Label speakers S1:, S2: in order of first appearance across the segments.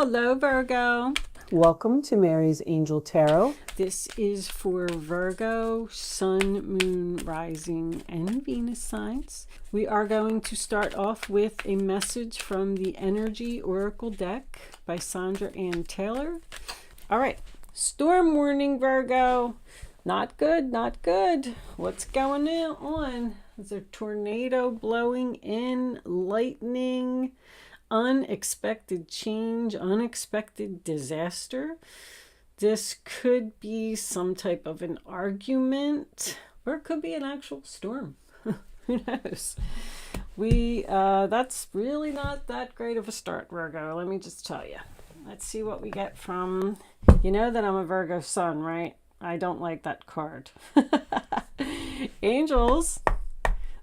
S1: Hello, Virgo.
S2: Welcome to Mary's Angel Tarot.
S1: This is for Virgo, Sun, Moon, Rising, and Venus signs. We are going to start off with a message from the Energy Oracle deck by Sandra Ann Taylor. All right, storm warning, Virgo. Not good, not good. What's going on? Is there a tornado blowing in, lightning, unexpected change, unexpected disaster? This could be some type of an argument, or it could be an actual storm. Who knows? That's really not that great of a start, Virgo. Let me just tell you. Let's see what we get from, you know that I'm a Virgo sun, right? I don't like that card. Angels,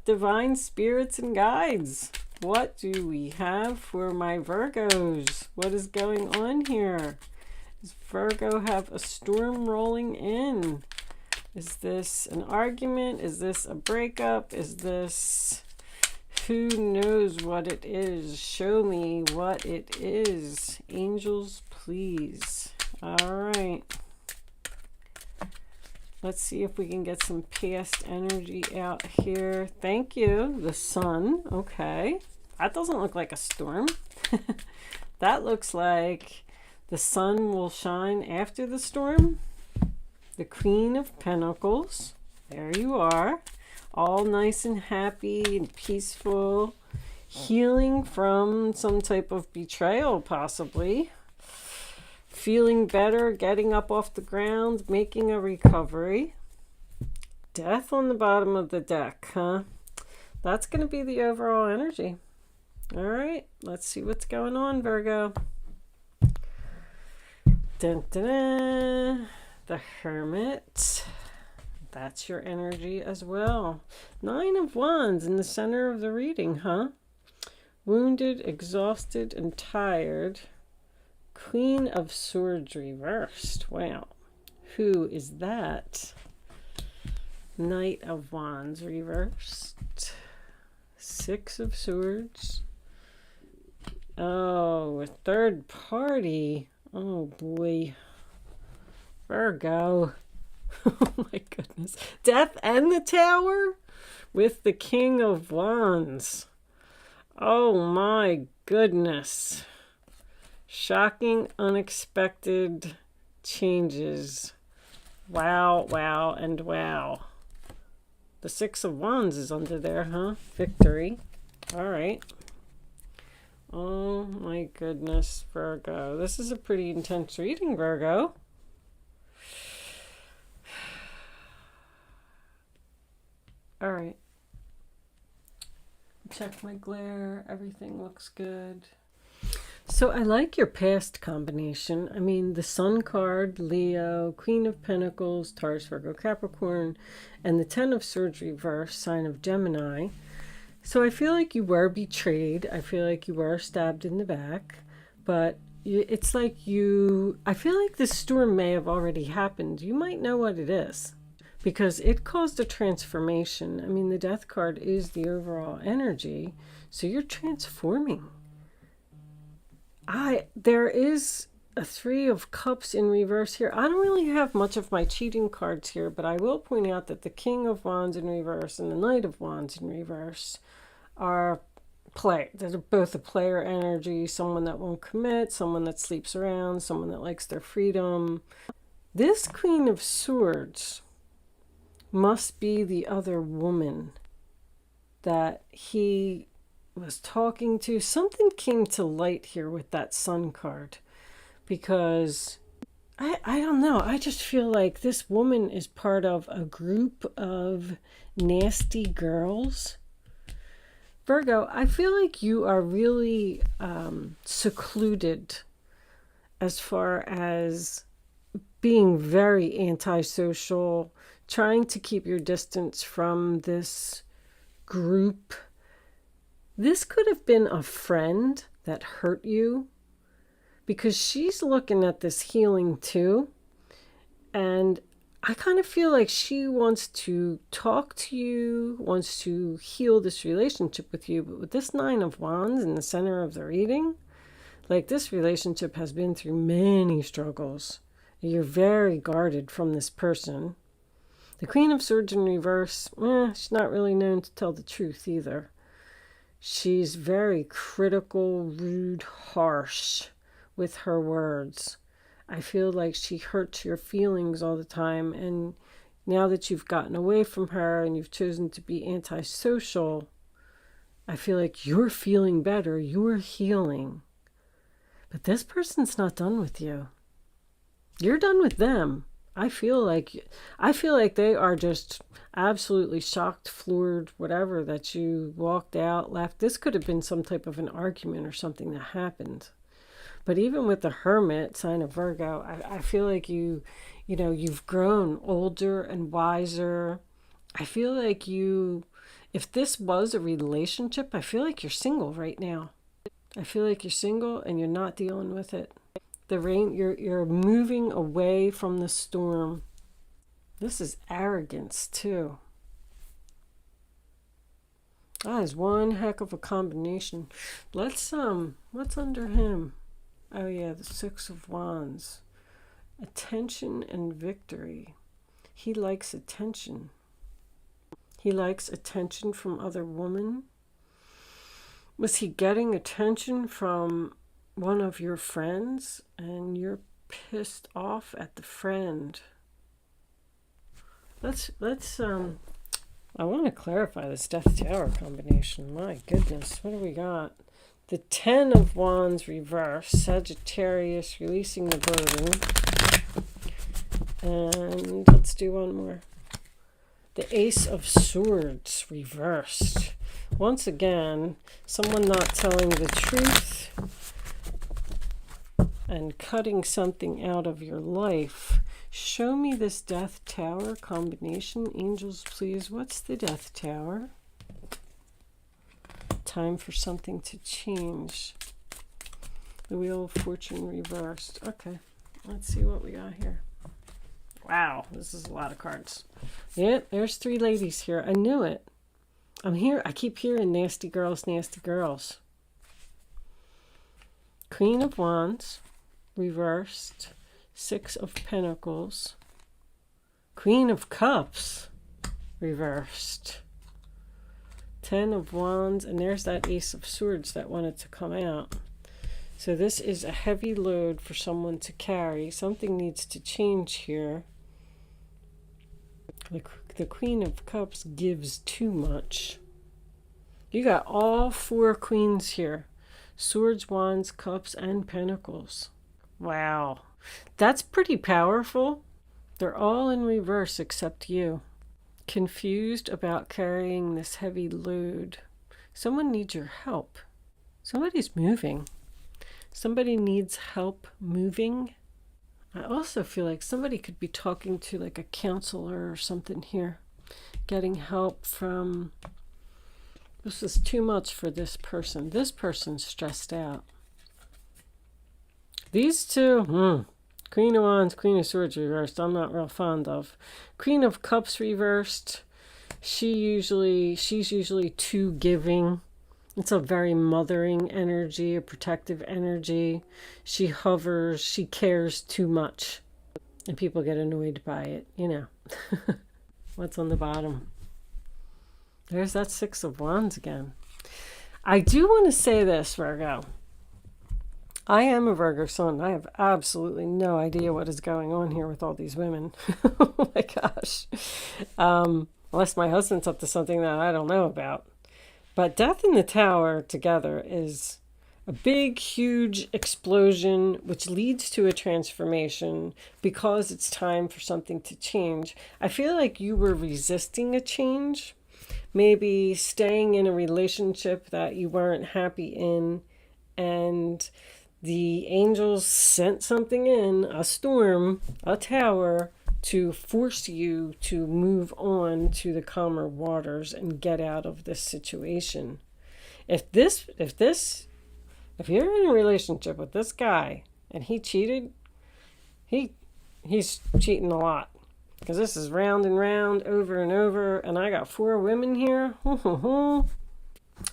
S1: divine spirits and guides. What do we have for my Virgos? What is going on here? Does Virgo have a storm rolling in? Is this an argument? Is this a breakup? Is this... who knows what it is? Show me what it is. Angels, please. All right. Let's see if we can get some past energy out here. Thank you. The sun. Okay. That doesn't look like a storm. That looks like the sun will shine after the storm. The Queen of Pentacles. There you are. All nice and happy and peaceful. Healing from some type of betrayal, possibly. Feeling better, getting up off the ground, making a recovery. Death on the bottom of the deck, huh? That's going to be the overall energy. All right, let's see what's going on, Virgo. Dun, dun, dun. The Hermit. That's your energy as well. 9 of Wands in the center of the reading, huh? Wounded, exhausted, and tired. Queen of Swords reversed. Wow. Who is that? Knight of Wands reversed. 6 of Swords. Oh, a third party. Oh, boy. Virgo. Oh, my goodness. Death and the Tower with the King of Wands. Oh, my goodness. Shocking, unexpected changes. Wow, wow, and wow. The 6 of Wands is under there, huh? Victory. All right. Oh, my goodness, Virgo. This is a pretty intense reading, Virgo. All right. Check my glare. Everything looks good. So I like your past combination. I mean, the Sun card, Leo, Queen of Pentacles, Taurus, Virgo, Capricorn, and the 10 of Swords reverse, sign of Gemini. So I feel like you were betrayed. I feel like you were stabbed in the back. But it's like I feel like this storm may have already happened. You might know what it is, because it caused a transformation. I mean, the Death card is the overall energy. So you're transforming. There is a 3 of Cups in reverse here. I don't really have much of my cheating cards here, but I will point out that the King of Wands in reverse and the Knight of Wands in reverse are they're both a player energy, someone that won't commit, someone that sleeps around, someone that likes their freedom. This Queen of Swords must be the other woman that he was talking to. Something came to light here with that Sun card, because I don't know, I just feel like this woman is part of a group of nasty girls. Virgo, I feel like you are really secluded as far as being very antisocial, trying to keep your distance from this group. This could have been a friend that hurt you, because she's looking at this healing too. And I kind of feel like she wants to talk to you, wants to heal this relationship with you. But with this 9 of Wands in the center of the reading, Like, this relationship has been through many struggles. You're very guarded from this person. The Queen of Swords in reverse, she's not really known to tell the truth either. She's very critical, rude, harsh with her words. I feel like she hurts your feelings all the time. And now that you've gotten away from her and you've chosen to be antisocial, I feel like you're feeling better. You're healing. But this person's not done with you. You're done with them. I feel like they are just absolutely shocked, floored, whatever, that you walked out, left. This could have been some type of an argument or something that happened. But even with the Hermit, sign of Virgo, I feel like you've grown older and wiser. I feel like if this was a relationship, I feel like you're single right now. I feel like you're single and you're not dealing with it. The rain, you're moving away from the storm. This is arrogance too. That is one heck of a combination. What's under him? Oh yeah, the Six of Wands. Attention and victory. He likes attention. He likes attention from other women. Was he getting attention from one of your friends and you're pissed off at the friend? Let's I want to clarify this Death Tower combination. My goodness, what do we got? The Ten of Wands reverse, Sagittarius releasing the burden. And let's do one more. The Ace of Swords reversed. Once again, someone not telling the truth and cutting something out of your life. Show me this Death Tower combination. Angels, please. What's the Death Tower? Time for something to change. The Wheel of Fortune reversed. Okay, let's see what we got here. Wow, this is a lot of cards. Yeah, there's 3 ladies here. I knew it. I'm here. I keep hearing nasty girls, nasty girls. Queen of Wands reversed. 6 of Pentacles. Queen of Cups reversed. 10 of Wands, and there's that Ace of Swords that wanted to come out. So this is a heavy load for someone to carry. Something needs to change here. The Queen of Cups gives too much. You got all 4 queens here. Swords, Wands, Cups, and Pentacles. Wow. That's pretty powerful. They're all in reverse except you. Confused about carrying this heavy load. Someone needs your help. Somebody's moving. Somebody needs help moving. I also feel like somebody could be talking to like a counselor or something here. Getting help from... This is too much for this person. This person's stressed out. These two, Queen of Wands, Queen of Swords reversed, I'm not real fond of. Queen of Cups reversed. She's usually too giving. It's a very mothering energy, a protective energy. She hovers, she cares too much. And people get annoyed by it, you know. What's on the bottom? There's that Six of Wands again. I do want to say this, Virgo. I am a Virgo sun. I have absolutely no idea what is going on here with all these women. Oh my gosh. Unless my husband's up to something that I don't know about. But Death in the Tower together is a big, huge explosion which leads to a transformation because it's time for something to change. I feel like you were resisting a change. Maybe staying in a relationship that you weren't happy in, and the angels sent something in, a storm, a tower, to force you to move on to the calmer waters and get out of this situation. If you're in a relationship with this guy and he cheated, he's cheating a lot. Because this is round and round, over and over, and I got 4 women here.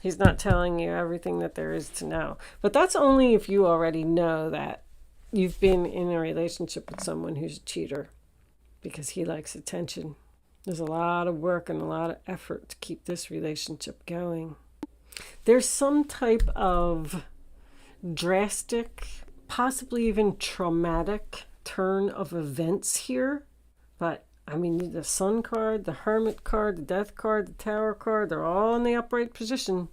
S1: He's not telling you everything that there is to know. But that's only if you already know that you've been in a relationship with someone who's a cheater, because he likes attention. There's a lot of work and a lot of effort to keep this relationship going. There's some type of drastic, possibly even traumatic turn of events here. But I mean, the Sun card, the Hermit card, the Death card, the Tower card, they're all in the upright position.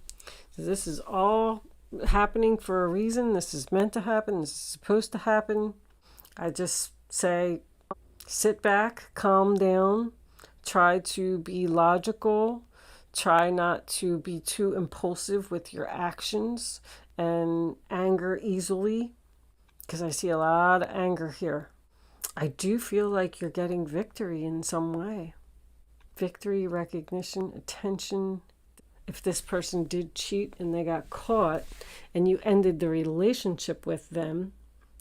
S1: So this is all happening for a reason. This is meant to happen. This is supposed to happen. I just say, sit back, calm down, try to be logical, try not to be too impulsive with your actions and anger easily, because I see a lot of anger here. I do feel like you're getting victory in some way. Victory, recognition, attention. If this person did cheat and they got caught and you ended the relationship with them,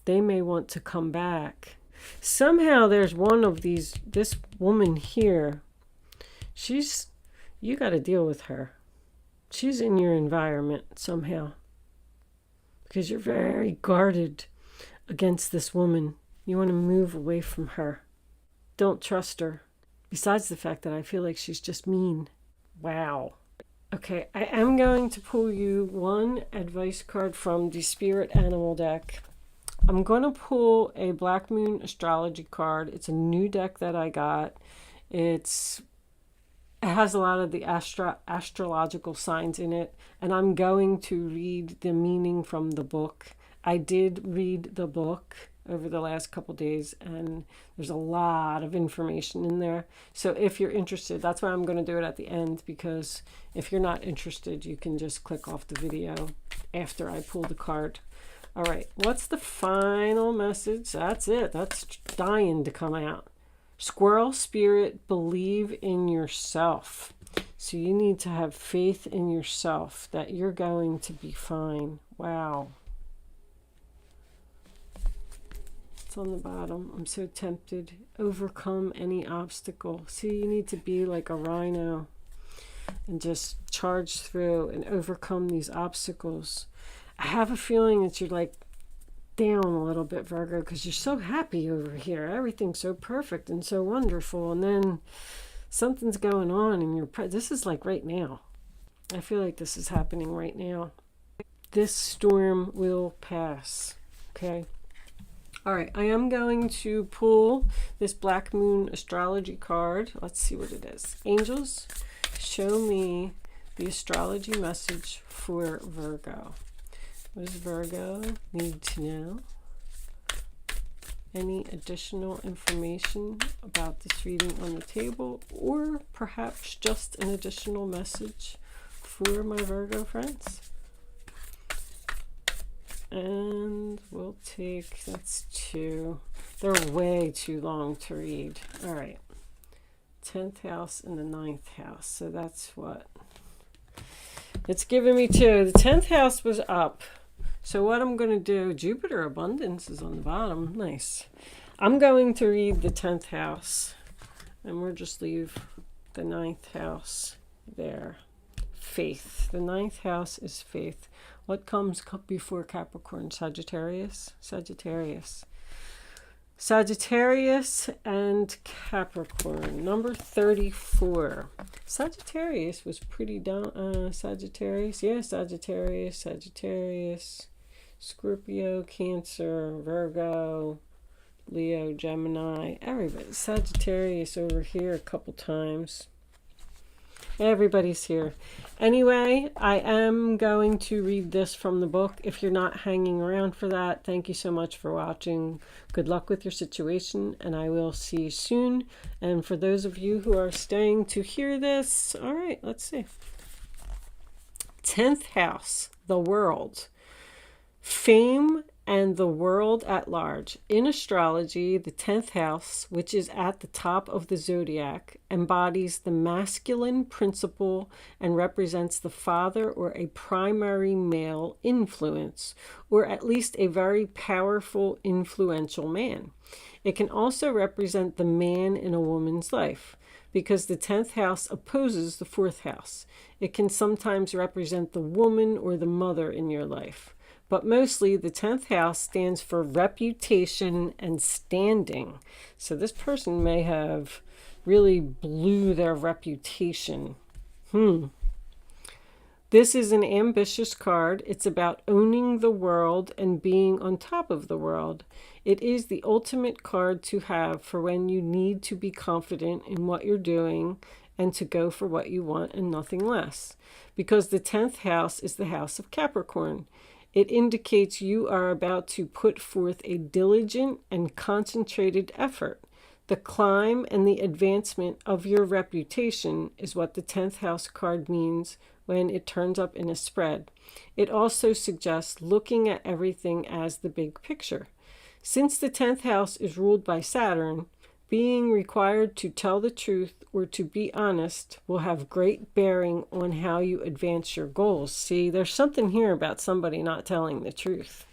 S1: they may want to come back. Somehow there's one of these, this woman here, you got to deal with her. She's in your environment somehow, because you're very guarded against this woman. You want to move away from her. Don't trust her. Besides the fact that I feel like she's just mean. Wow. Okay, I am going to pull you one advice card from the Spirit Animal deck. I'm going to pull a Black Moon astrology card. It's a new deck that I got. It has a lot of the astrological signs in it, and I'm going to read the meaning from the book. I did read the book over the last couple days, and there's a lot of information in there. So if you're interested, that's why I'm going to do it at the end, because if you're not interested, you can just click off the video after I pull the card. All right, what's the final message? That's it. That's dying to come out. Squirrel spirit, believe in yourself. So you need to have faith in yourself that you're going to be fine. Wow. It's on the bottom. I'm so tempted. Overcome any obstacle. See, you need to be like a rhino and just charge through and overcome these obstacles. I have a feeling that you're like down a little bit, Virgo, because you're so happy over here. Everything's so perfect and so wonderful, and then something's going on in your this is like right now. I feel like this is happening right now. This storm will pass. Okay. All right, I am going to pull this Black Moon astrology card. Let's see what it is. Angels, show me the astrology message for Virgo. What does Virgo need to know? Any additional information about this reading on the table, or perhaps just an additional message for my Virgo friends? And we'll take, that's 2. They're way too long to read. All right. 10th house and the 9th house. So that's what? It's giving me 2. The 10th house was up. So what I'm going to do, Jupiter abundance is on the bottom. Nice. I'm going to read the 10th house. And we'll just leave the 9th house there. Faith. The 9th house is faith. What comes before Capricorn? Sagittarius? Sagittarius. Sagittarius and Capricorn. Number 34. Sagittarius was pretty down. Sagittarius. Yeah, Sagittarius. Sagittarius. Scorpio, Cancer, Virgo, Leo, Gemini. Everybody. Sagittarius over here a couple times. Everybody's here. Anyway, I am going to read this from the book. If you're not hanging around for that, thank you so much for watching. Good luck with your situation, and I will see you soon. And for those of you who are staying to hear this, all right, let's see. 10th house, the world. Fame and the world at large. In astrology, the 10th house, which is at the top of the zodiac, embodies the masculine principle and represents the father or a primary male influence, or at least a very powerful, influential man. It can also represent the man in a woman's life. because the 10th house opposes the 4th house. It can sometimes represent the woman or the mother in your life. But mostly the 10th house stands for reputation and standing. So this person may have really blew their reputation. This is an ambitious card. It's about owning the world and being on top of the world. It is the ultimate card to have for when you need to be confident in what you're doing and to go for what you want and nothing less. Because the 10th house is the house of Capricorn. It indicates you are about to put forth a diligent and concentrated effort. The climb and the advancement of your reputation is what the 10th house card means when it turns up in a spread. It also suggests looking at everything as the big picture. Since the 10th house is ruled by Saturn, being required to tell the truth or to be honest will have great bearing on how you advance your goals. See, there's something here about somebody not telling the truth.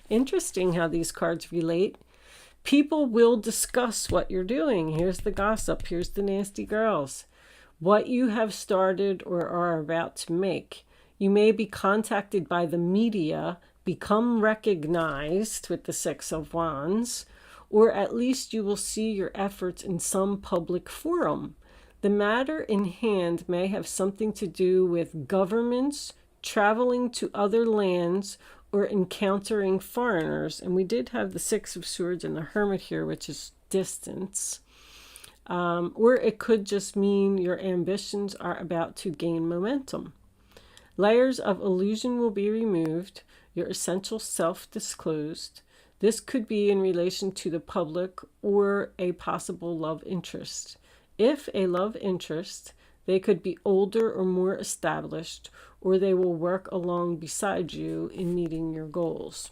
S1: Interesting how these cards relate. People will discuss what you're doing. Here's the gossip. Here's the nasty girls. What you have started or are about to make. You may be contacted by the media, become recognized with the 6 of Wands, or at least you will see your efforts in some public forum. The matter in hand may have something to do with governments, traveling to other lands, or encountering foreigners. And we did have the 6 of Swords and the Hermit here, which is distance. Or it could just mean your ambitions are about to gain momentum. Layers of illusion will be removed, your essential self disclosed. This could be in relation to the public or a possible love interest. If a love interest, they could be older or more established, or they will work along beside you in meeting your goals.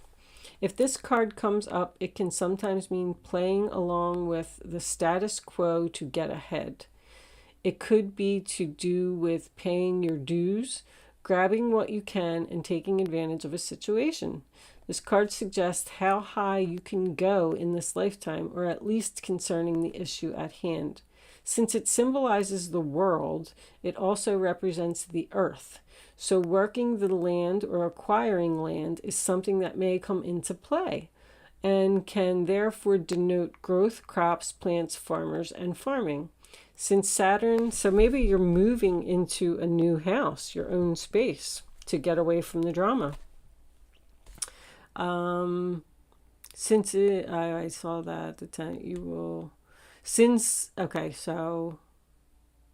S1: If this card comes up, it can sometimes mean playing along with the status quo to get ahead. It could be to do with paying your dues, grabbing what you can, and taking advantage of a situation. This card suggests how high you can go in this lifetime, or at least concerning the issue at hand. Since it symbolizes the world, it also represents the earth. So working the land or acquiring land is something that may come into play and can therefore denote growth, crops, plants, farmers, and farming. Since Saturn, so maybe you're moving into a new house, your own space, to get away from the drama. I saw that the 10 you will okay, so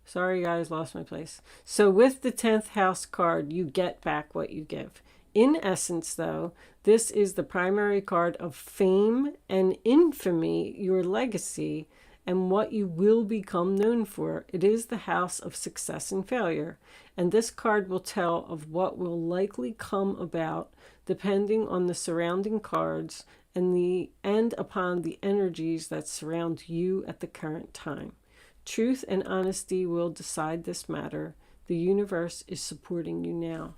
S1: sorry guys, lost my place. So with the 10th house card, you get back what you give. In essence though, this is the primary card of fame and infamy, your legacy, and what you will become known for. It is the house of success and failure. And this card will tell of what will likely come about depending on the surrounding cards and upon the energies that surround you at the current time. Truth and honesty will decide this matter. The universe is supporting you now.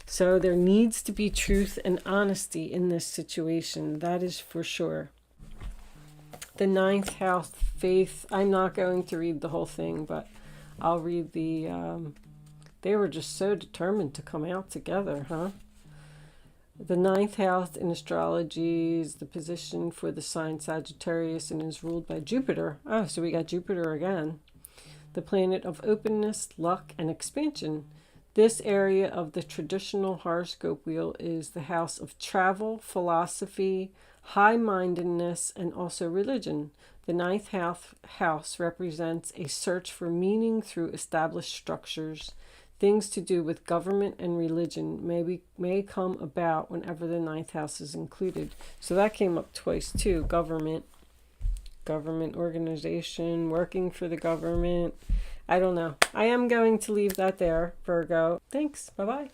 S1: So there needs to be truth and honesty in this situation. That is for sure. The 9th house, faith. I'm not going to read the whole thing, but I'll read the... they were just so determined to come out together, huh? The 9th house in astrology is the position for the sign Sagittarius and is ruled by Jupiter. Oh, so we got Jupiter again. The planet of openness, luck, and expansion. This area of the traditional horoscope wheel is the house of travel, philosophy, high-mindedness, and also religion. The 9th house represents a search for meaning through established structures. Things to do with government and religion may come about whenever the 9th house is included. So that came up twice too. Government organization, working for the government. I don't know. I am going to leave that there, Virgo. Thanks. Bye-bye.